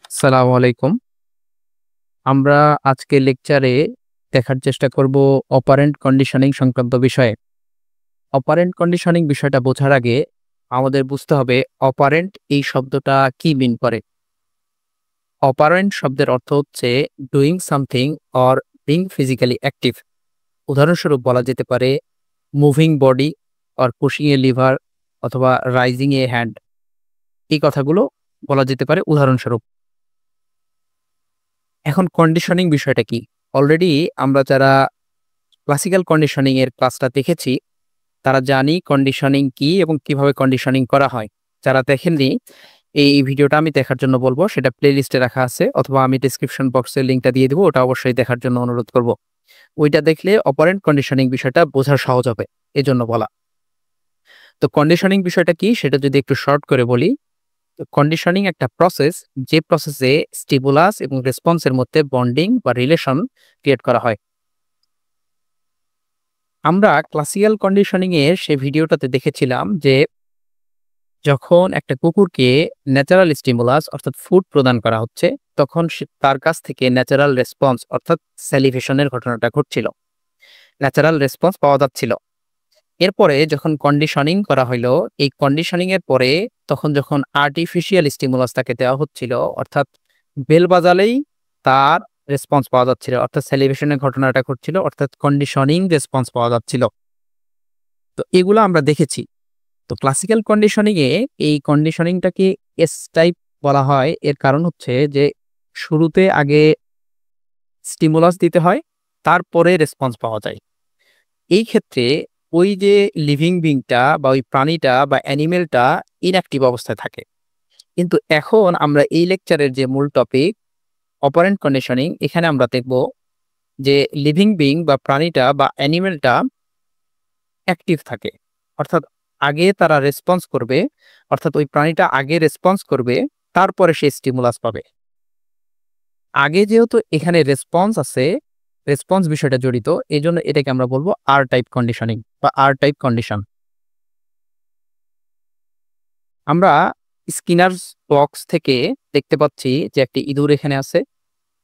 আসসালামু আলাইকুম। আমরা আজকে লেকচারে দেখার চেষ্টা করব অপারেন্ট কন্ডিশনিং সংক্রান্ত বিষয়ে। অপারেন্ট কন্ডিশনিং বিষয়টা বোঝার আগে আমাদের বুঝতে হবে অপারেন্ট এই শব্দটা কি মিন করে। অপারেন্ট শব্দের অর্থ হচ্ছে doing something or being physically active. উদাহরণস্বরূপ বলা যেতে পারে moving body or pushing A liver অথবা রাইজিং এ হ্যান্ড। এই কথাগুলো বলা যেতে পারে উদাহরণস্বরূপ। এখন কন্ডিশনিং বিষয়টা কি? অলরেডি আমরা যারা ক্লাসিক্যাল কন্ডিশনিং এর ক্লাসটা দেখেছি তারা জানি কন্ডিশনিং কি এবং কিভাবে কন্ডিশনিং করা হয়। যারা দেখেননি এই ভিডিওটা আমি দেখার জন্য বলবো, সেটা প্লে লিস্টে রাখা আছে অথবা আমি ডিসক্রিপশন বক্সে লিঙ্কটা দিয়ে দিব, ওটা অবশ্যই দেখার জন্য অনুরোধ করব। ওইটা দেখলে অপারেন্ট কন্ডিশনিং বিষয়টা বোঝা সহজ হবে, এজন্য বলা। তো কন্ডিশনিং বিষয়টা কি সেটা যদি একটু শর্ট করে বলি, তো কন্ডিশনিং একটা প্রসেস, যে প্রসেসে স্টিমুলাস এবং রেসপন্সের মধ্যে বন্ডিং বা রিলেশন ক্রিয়েট করা হয়। আমরা ক্লাসিক্যাল কন্ডিশনিং এর সেই ভিডিওটাতে দেখেছিলাম যে যখন একটা কুকুরকে ন্যাচারাল স্টিমুলাস অর্থাৎ ফুড প্রদান করা হচ্ছে, তখন তার কাছ থেকে ন্যাচারাল রেসপন্স অর্থাৎ স্যালিভেশনের ঘটনাটা ঘটছিল, ন্যাচারাল রেসপন্স পাওয়া যাচ্ছিল। এরপরে যখন কন্ডিশনিং করা হইলো, এই কন্ডিশনিং এর পরে তখন যখন আর্টিফিশিয়াল স্টিমুলাস তাকে দেওয়া হচ্ছিল, অর্থাৎ বেল বাজালেই তার রেসপন্স পাওয়া যাচ্ছিল, অর্থাৎ স্যালিভেশনের ঘটনাটা ঘটছিল, অর্থাৎ কন্ডিশনিং রেসপন্স পাওয়া যাচ্ছিল। তো এগুলো আমরা দেখেছি। তো ক্লাসিক্যাল কন্ডিশনিং এ এই কন্ডিশনিংটাকে এস টাইপ বলা হয়। এর কারণ হচ্ছে যে শুরুতে আগে স্টিমুলাস দিতে হয়, তারপরে রেসপন্স পাওয়া যায়। এই ক্ষেত্রে ওই যে লিভিং বিংটা বা ওই প্রাণীটা বা অ্যানিমেলটা ইনঅ্যাক্টিভ অবস্থায় থাকে। কিন্তু এখন আমরা এই লেকচারের যে মূল টপিক অপারেন্ট কন্ডিশনিং, এখানে আমরা দেখব যে লিভিং বিং বা প্রাণীটা বা অ্যানিমেলটা অ্যাক্টিভ থাকে, অর্থাৎ আগে তারা রেসপন্স করবে, অর্থাৎ ওই প্রাণীটা আগে রেসপন্স করবে, তারপরে সে স্টিমুলাস পাবে। আগে যেহেতু এখানে রেসপন্স আছে, রেসপন্স বিষয়টা জড়িত, এই জন্য এটাকে আমরা বলবো আর টাইপ কন্ডিশনিং বা আর টাইপ কন্ডিশন। আমরা স্কিনারস বক্স থেকে দেখতে পাচ্ছি যে একটি ইঁদুর এখানে আছে,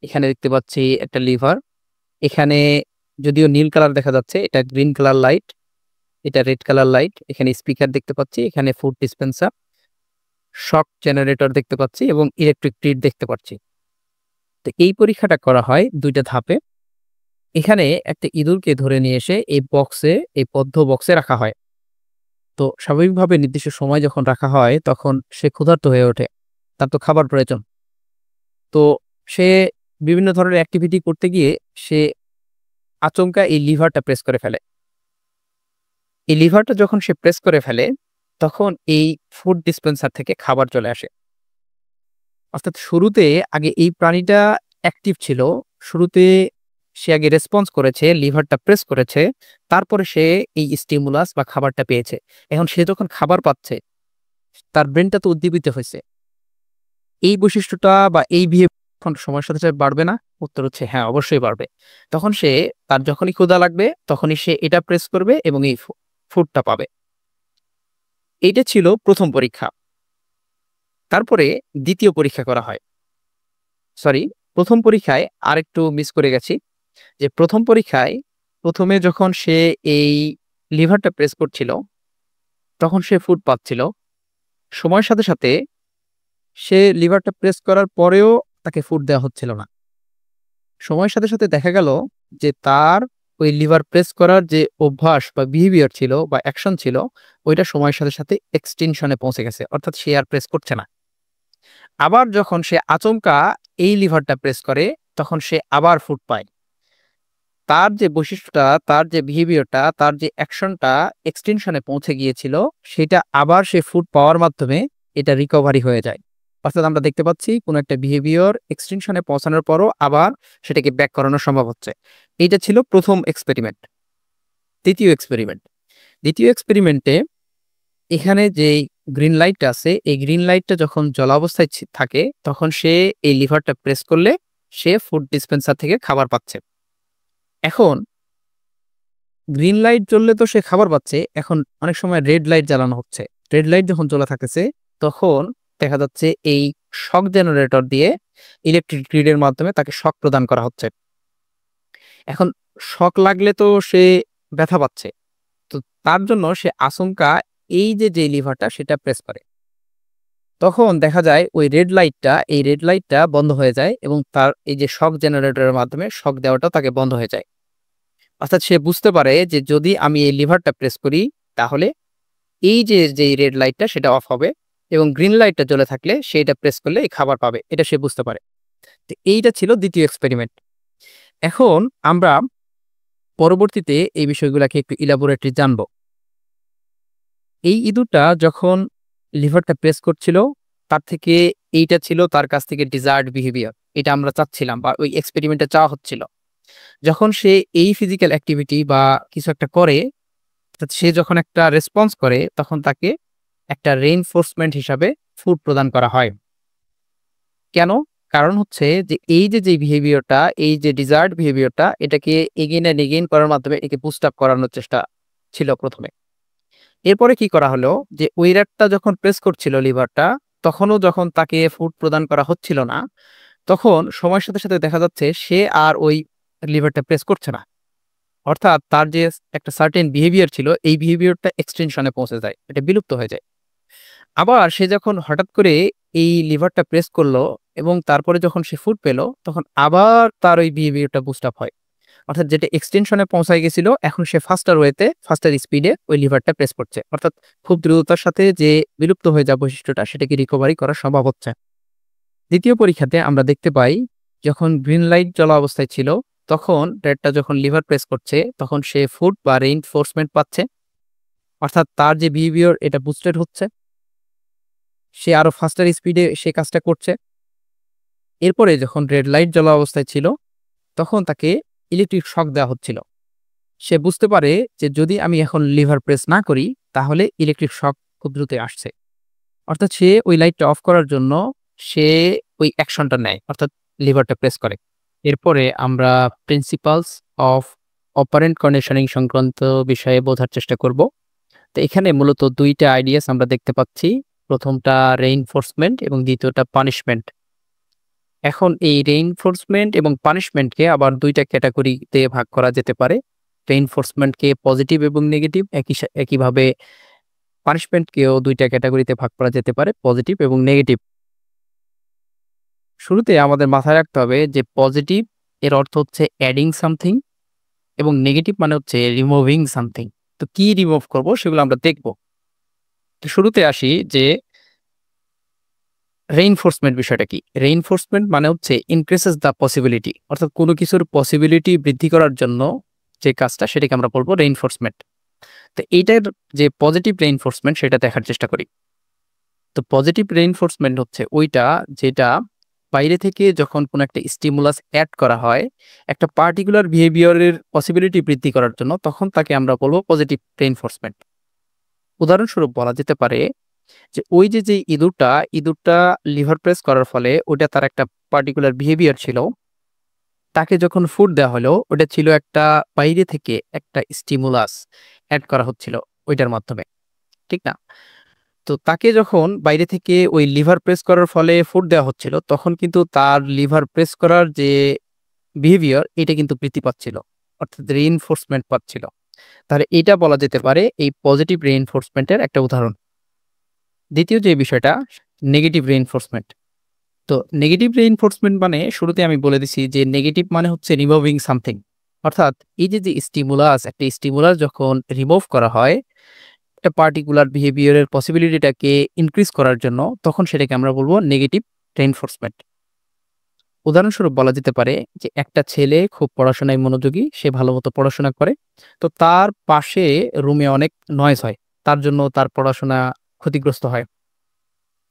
এখানে দেখতে পাচ্ছি একটা লিভার, এখানে যদিও নীল কালার দেখা যাচ্ছে, এটা গ্রিন কালার লাইট, এটা রেড কালার লাইট, এখানে স্পিকার দেখতে পাচ্ছি, এখানে ফুড ডিসপেন্সার, শক জেনারেটর দেখতে পাচ্ছি এবং ইলেকট্রিক গ্রিড দেখতে পাচ্ছি। তো এই পরীক্ষাটা করা হয় দুইটা ধাপে। এখানে একটা ইঁদুরকে ধরে নিয়ে এসে এই বক্সে, এই বদ্ধ বক্সে রাখা হয়। তো স্বাভাবিকভাবে নির্দিষ্ট সময় যখন রাখা হয় তখন সে ক্ষুধার্ত হয়ে ওঠে, তার তো খাবার প্রয়োজন। তো সে বিভিন্ন ধরনের অ্যাক্টিভিটি করতে গিয়ে সে আচমকা এই লিভারটা প্রেস করে ফেলে। এই লিভারটা যখন সে প্রেস করে ফেলে তখন এই ফুড ডিসপেন্সার থেকে খাবার চলে আসে। অর্থাৎ শুরুতে আগে এই প্রাণীটা অ্যাক্টিভ ছিল, শুরুতে সে আগে রেসপন্স করেছে, লিভারটা প্রেস করেছে, তারপরে সে এই স্টিমুলাস বা খাবারটা পেয়েছে। এখন সে যখন খাবার পাচ্ছে, তার ব্রেনটা তো উদ্দীপিত হয়েছে। এই বৈশিষ্ট্যটা বা এই বিহেভিয়ার সময়ের সাথে সাথে বাড়বে না? উত্তর হচ্ছে হ্যাঁ, অবশ্যই বাড়বে। তখন সে, তার যখনই ক্ষুধা লাগবে তখনই সে এটা প্রেস করবে এবং এই ফুডটা পাবে। এইটা ছিল প্রথম পরীক্ষা। তারপরে দ্বিতীয় পরীক্ষা করা হয়। সরি, প্রথম পরীক্ষায় আরেকটু মিস করে গেছি, যে প্রথম পরীক্ষায় প্রথমে যখন সে এই লিভারটা প্রেস করছিল তখন সে ফুড পাচ্ছিল। সময়ের সাথে সাথে সে লিভারটা প্রেস করার পরেও তাকে ফুড দেওয়া হচ্ছিল না। সময়ের সাথে সাথে দেখা গেল যে তার ওই লিভার প্রেস করার যে অভ্যাস বা বিহেভিয়ার ছিল বা অ্যাকশন ছিল, ওইটা সময়ের সাথে সাথে এক্সটেনশনে পৌঁছে গেছে, অর্থাৎ সে আর প্রেস করছে না। আবার যখন সে আচমকা এই লিভারটা প্রেস করে তখন সে আবার ফুড পায়। তার যে বৈশিষ্ট্যটা, তার যে বিহেভিয়ারটা, তার যে অ্যাকশনটা এক্সটেনশনে পৌঁছে গিয়েছিল, সেটা আবার সে ফুড পাওয়ার মাধ্যমে এটা রিকভারি হয়ে যায়। অর্থাৎ আমরা দেখতে পাচ্ছি কোনো একটা বিহেভিয়ার এক্সটেনশনে পৌঁছানোর পরও আবার সেটাকে ব্যাক করানো সম্ভব হচ্ছে। এইটা ছিল প্রথম এক্সপেরিমেন্ট। দ্বিতীয় এক্সপেরিমেন্টে এখানে যে গ্রিন লাইটটা আছে, এই গ্রিন লাইটটা যখন জলাবস্থায় থাকে তখন সে এই লিভারটা প্রেস করলে সে ফুড ডিসপেন্সার থেকে খাবার পাচ্ছে। এখন গ্রিন লাইট জ্বললে তো সে খাবার পাচ্ছে, এখন অনেক সময় রেড লাইট জ্বালানো হচ্ছে। রেড লাইট যখন জ্বলা থাকতেছে তখন দেখা যাচ্ছে এই শক জেনারেটর দিয়ে ইলেকট্রিক গ্রিডের মাধ্যমে তাকে শক প্রদান করা হচ্ছে। এখন শক লাগলে তো সে ব্যথা পাচ্ছে। তো তার জন্য সে আচমকা এই যে লিভারটা সেটা প্রেস করে। তখন দেখা যায় ওই এই রেড লাইটটা বন্ধ হয়ে যায় এবং তার এই যে শক জেনারেটরের মাধ্যমে শক দেওয়াটাও তাকে বন্ধ হয়ে যায়। অর্থাৎ সে বুঝতে পারে যে যদি আমি এই লিভারটা প্রেস করি তাহলে এই যে রেড লাইটটা সেটা অফ হবে এবং গ্রিন লাইটটা জ্বলে থাকলে সে এটা প্রেস করলে এই খাবার পাবে। এটা সে বুঝতে পারে। তো এইটা ছিল দ্বিতীয় এক্সপেরিমেন্ট। এখন আমরা পরবর্তীতে এই বিষয়গুলোকে একটু ইলাবোরেটলি জানব। এই ইঁদুরটা যখন লিভারটা প্রেস করছিল তার থেকে এইটা ছিল তার কাছ থেকে ডিজায়ার্ড বিহেভিয়ার। এটা আমরা চাচ্ছিলাম বা ওই এক্সপেরিমেন্টে চাওয়া হচ্ছিল। যখন সে এই ফিজিক্যাল অ্যাক্টিভিটি বা কিছু একটা করে, অর্থাৎ সে যখন একটা রেসপন্স করে তখন তাকে একটা রেইনফোর্সমেন্ট হিসাবে ফুড প্রদান করা হয়। কেন? কারণ হচ্ছে যে এই যে বিহেভিয়ারটা, এই যে ডিজায়ার্ড বিহেভিয়ারটা এটাকে এগেইন অ্যান্ড এগেইন করার মাধ্যমে একে বুস্ট আপ করানোর চেষ্টা ছিল প্রথমে। এরপরে কি করা হলো যে ওই রেটটা যখন প্রেস করছিল লিভারটা, তখনও যখন তাকে ফুড প্রদান করা হচ্ছিল না, তখন সময়ের সাথে দেখা যাচ্ছে সে আর ওই লিভারটা প্রেস করছে না। অর্থাৎ তার যে একটা সার্টেন বিহেভিয়ার ছিল এই বিহেভিয়ারটা এক্সটেনশনে পৌঁছে যায়। এটা বিলুপ্ত হয়ে যায়। আবার সে যখন হঠাৎ করে এই লিভারটা প্রেস করলো এবং তারপরে যখন সে ফুড পেল তখন আবার তার ওই বিহেভিয়ারটা বুস্ট আপ হয়। অর্থাৎ যেটা এক্সটেনশনে পৌঁছায় গেছিল এখন সে ফাস্টার স্পিডে ওই লিভারটা প্রেস করছে। অর্থাৎ খুব দ্রুততার সাথে যে বিলুপ্ত হয়ে যাওয়া বৈশিষ্ট্যটা সেটাকে রিকভারি করা সম্ভব হচ্ছে। দ্বিতীয় পরীক্ষাতে আমরা দেখতে পাই যখন গ্রিন লাইট জ্বলা অবস্থায় ছিল তখন রেডটা যখন লিভার প্রেস করছে তখন সে ফুড বা রেইনফোর্সমেন্ট পাচ্ছে। অর্থাৎ তার যে বিহেভিয়ার এটা বুস্টেড হচ্ছে। সে আরো ফাস্টার স্পিডে সে কাজটা করছে। এরপরে যখন রেড লাইট জ্বলা অবস্থায় ছিল তখন তাকে ইলেকট্রিক শক দেওয়া হচ্ছিল। সে বুঝতে পারে যে যদি আমি এখন লিভার প্রেস না করি তাহলে ইলেকট্রিক শক খুব দ্রুত আসছে। অর্থাৎ সে ওই লাইটটা অফ করার জন্য সে ওই অ্যাকশনটা নেয়, অর্থাৎ লিভারটা প্রেস করে। এরপরে আমরা প্রিন্সিপালস অফ অপারেন্ট কন্ডিশনিং সংক্রান্ত বিষয়ে বোঝার চেষ্টা করব। তো এখানে মূলত দুইটা আইডিয়াস আমরা দেখতে পাচ্ছি। প্রথমটা রেইনফোর্সমেন্ট এবং দ্বিতীয়টা পানিশমেন্ট। এখন এই রেইনফোর্সমেন্ট এবং পানিশমেন্টকে আবার দুইটা ক্যাটাগরিতে ভাগ করা যেতে পারে। রেইনফোর্সমেন্টকে পজিটিভ এবং নেগেটিভ, একইভাবে পানিশমেন্টকেও দুইটা ক্যাটাগরিতে ভাগ করা যেতে পারে, পজিটিভ এবং নেগেটিভ। শুরুতে আমাদের মাথায় রাখতে হবে যে পজিটিভ এর অর্থ হচ্ছে অ্যাডিং সামথিং এবং নেগেটিভ মানে হচ্ছে রিমুভিং সামথিং। তো কি রিমুভ করব সেগুলো আমরা দেখব। তো শুরুতে আসি যে রেইনফোর্সমেন্ট বিষয়টা কি। রেইনফোর্সমেন্ট মানে হচ্ছে ইনক্রিসেস দ্য পসিবিলিটি, অর্থাৎ কোনো কিছুর পসিবিলিটি বৃদ্ধি করার জন্য যে কাজটা সেটাকে আমরা বলবো রেইনফোর্সমেন্ট। তো এইটার যে পজিটিভ রেইনফোর্সমেন্ট সেটা দেখার চেষ্টা করি। তো পজিটিভ রেইনফোর্সমেন্ট হচ্ছে ওইটা যেটা বাইরে থেকে যখন কোনো একটা স্টিমুলাস অ্যাড করা হয় একটা পার্টিকুলার বিহেভিয়ারের পসিবিলিটি বৃদ্ধি করার জন্য, তখন তাকে আমরা বলবো পজিটিভ রেইনফোর্সমেন্ট। উদাহরণস্বরূপ বলা যেতে পারে যে ওই যে ইঁদুরটা লিভার প্রেস করার ফলে ওটা তার একটা পার্টিকুলার বিহেভিয়ার ছিল, তাকে যখন ফুড দেওয়া হলো ওটা ছিল একটা বাইরে থেকে একটা স্টিমুলাস অ্যাড করা হচ্ছিল ওইটার মাধ্যমে, ঠিক না? তো তাকে যখন বাইরে থেকে ওই লিভার প্রেস করার ফলে ফুড দেওয়া হচ্ছিল তখন কিন্তু তার লিভার প্রেস করার যে বিহেভিয়ার এটা কিন্তু বৃদ্ধি পাচ্ছিল, অর্থাৎ রিইনফোর্সমেন্ট পাচ্ছিল। তাহলে এটা বলা যেতে পারে এই পজিটিভ রিইনফোর্সমেন্টের একটা উদাহরণ। দ্বিতীয় যে বিষয়টা নেগেটিভ রিইনফোর্সমেন্ট। তো নেগেটিভ রিইনফোর্সমেন্ট মানে শুরুতে আমি বলে দিছি যে নেগেটিভ মানে হচ্ছে রিমুভিং সামথিং। অর্থাৎ এই যে একটা স্টিমুলাস যখন রিমুভ করা হয় একটা পার্টিকুলার বিহেভিয়ারের পসিবিলিটিটাকে ইনক্রিজ করার জন্য, তখন সেটাকে আমরা বলবো নেগেটিভ রিইনফোর্সমেন্ট। উদাহরণস্বরূপ বলা যেতে পারে যে একটা ছেলে খুব পড়াশোনায় মনোযোগী, সে ভালোমতো পড়াশোনা করে, তো তার পাশে রুমে অনেক নয়েজ হয়, তার জন্য তার পড়াশোনা ক্ষতিগ্রস্ত হয়।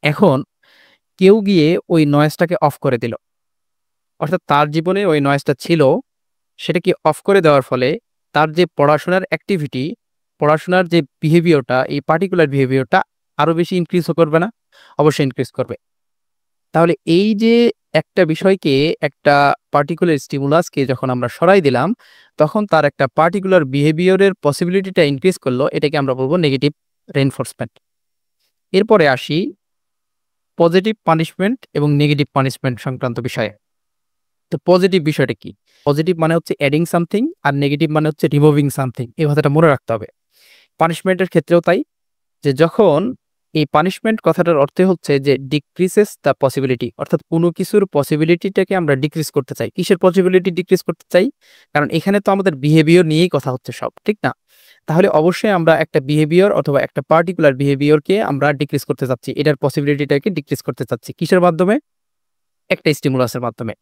এখন কেউ গিয়ে ওই নয়েজটাকে অফ করে দিল, অর্থাৎ তার জীবনে ওই নয়েজটা ছিল, সেটাকে অফ করে দেওয়ার ফলে তার যে পড়াশোনার অ্যাক্টিভিটি, পড়াশোনার যে বিহেভিয়ারটা, এই পার্টিকুলার বিহেভিয়ারটা আরো বেশি ইনক্রিজ করবে না? অবশ্যই ইনক্রিজ করবে। তাহলে এই যে একটা বিষয়কে, একটা পার্টিকুলার স্টিমুলাসকে যখন আমরা সরাই দিলাম তখন তার একটা পার্টিকুলার বিহেভিয়ারের পসিবিলিটিটা ইনক্রিজ করলো, এটাকে আমরা বলবো নেগেটিভ রেইনফোর্সমেন্ট। এরপরে আসি পজিটিভ পানিশমেন্ট এবং নেগেটিভ পানিশমেন্ট সংক্রান্ত বিষয়ে। তো পজিটিভ বিষয়টা কি? পজিটিভ মানে হচ্ছে অ্যাডিং সামথিং আর নেগেটিভ মানে হচ্ছে রিমুভিং সামথিং। এই কথাটা মনে রাখতে হবে। পানিশমেন্টের ক্ষেত্রেও তাই, যে যখন এই পানিশমেন্ট কথাটার অর্থ হচ্ছে যে ডিক্রিসেস দ্য পসিবিলিটি, অর্থাৎ কোনো কিছুর পসিবিলিটিটাকে আমরা ডিক্রিজ করতে চাই। কিসের পসিবিলিটি ডিক্রিজ করতে চাই? কারণ এখানে তো আমাদের বিহেভিয়ার নিয়েই কথা হচ্ছে সব, ঠিক না? তাহলে অবশ্যই আমরা একটা বিহেভিয়ার অথবা একটা পার্টিকুলার বিহেভিয়ারকে আমরা ডিক্রিজ করতে চাচ্ছি, এটার পসিবিলিটিটাকে ডিক্রিজ করতে চাচ্ছি। কিসের মাধ্যমে? একটা স্টিমুলাসের মাধ্যমে।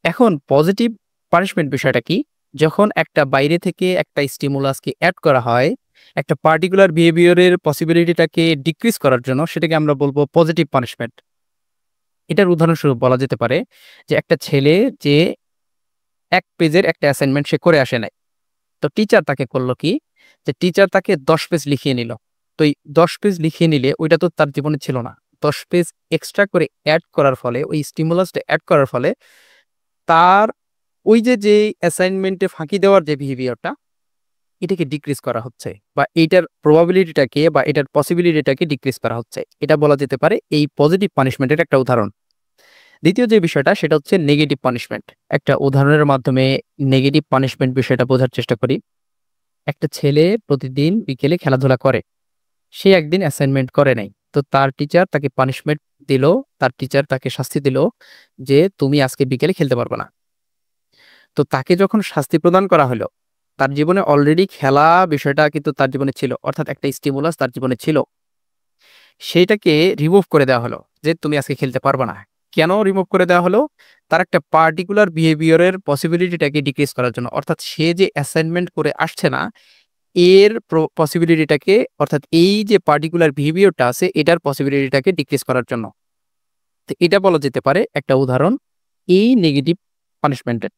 এখন পজিটিভ পানিশমেন্ট বিষয়টা কি? যখন একটা বাইরে থেকে একটা স্টিমুলাসকে এড করা হয়, একটা পার্টিকুলার বিহেভিয়ারের পসিবিলিটিটাকে ডিক্রিজ করার জন্য, সেটাকে আমরা বলবো পজিটিভ পানিশমেন্ট। এটার উদাহরণস্বরূপ বলা যেতে পারে যে একটা ছেলে যে ১ পেজের একটা অ্যাসাইনমেন্ট সে করে আসে নাই। তো টিচার তাকে করলো কি? যে টিচার তাকে ১০ পেজ লিখিয়ে নিল। তো এই ১০ পেজ লিখিয়ে নিলে ওইটা তো তার জীবনে ছিল না। ১০ পেজ এক্সট্রা করে এড করার ফলে, ওই স্টিমুলাসটা এড করার ফলে তার ওই যে অ্যাসাইনমেন্টে ফাঁকি দেওয়ার যে বিহেভিয়ারটা, এটাকে ডিক্রিজ করা হচ্ছে বা এইটার প্রবাবিলিটিটাকে বা এটার পসিবিলিটিটাকে ডিক্রিজ করা হচ্ছে। এটা বলা যেতে পারে এই পজিটিভ পানিশমেন্টের একটা উদাহরণ। দ্বিতীয় যে বিষয়টা সেটা হচ্ছে নেগেটিভ পানিশমেন্ট। একটা উদাহরণের মাধ্যমে নেগেটিভ পানিশমেন্ট বিষয়টা বোঝার চেষ্টা করি। একটা ছেলে প্রতিদিন বিকেলে খেলাধুলা করে। সে একদিন অ্যাসাইনমেন্ট করে নাই। তো তার টিচার তাকে পানিশমেন্ট দিল, তার টিচার তাকে শাস্তি দিল যে, "তুমি আজকে বিকেলে খেলতে পারবে না।" তো তাকে যখন শাস্তি প্রদান করা হলো, তার জীবনে অলরেডি খেলা বিষয়টা কিন্তু তার জীবনে ছিল। অর্থাৎ একটা স্টিমুলাস তার জীবনে ছিল। সেইটাকে রিমুভ করে দেওয়া হলো যে, "তুমি আজকে খেলতে পারবা না।" কেন রিমুভ করে দেওয়া হলো? তার একটা পার্টিকুলার বিহেভিয়ারের পসিবিলিটিটাকে ডিক্রিজ করার জন্য। অর্থাৎ সে যে অ্যাসাইনমেন্ট করে আসছে না, এর পসিবিলিটিটাকে, অর্থাৎ এই যে পার্টিকুলার বিহেভিয়ারটা আছে, এটার পসিবিলিটিটাকে ডিক্রিজ করার জন্য। তো এটা বলা যেতে পারে একটা উদাহরণ এই নেগেটিভ পানিশমেন্টের।